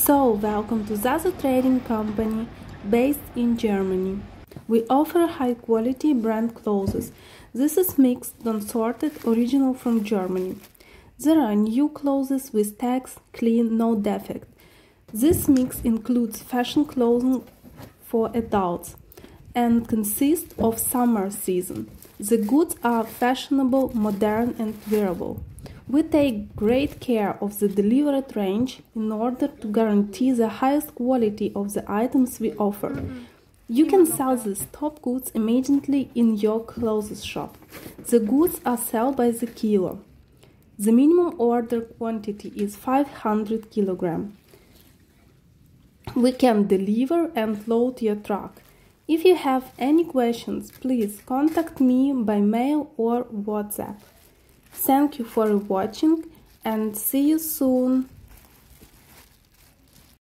Welcome to Sasa trading company based in Germany. We offer high quality brand clothes. This is mixed, unsorted, original from Germany. There are new clothes with tags, clean, no defect. This mix includes fashion clothing for adults and consists of summer season. The goods are fashionable, modern and wearable. We take great care of the delivered range in order to guarantee the highest quality of the items we offer. You can sell these top goods immediately in your clothes shop. The goods are sold by the kilo. The minimum order quantity is 500 kg. We can deliver and load your truck. If you have any questions, please contact me by mail or WhatsApp. Thank you for watching and see you soon.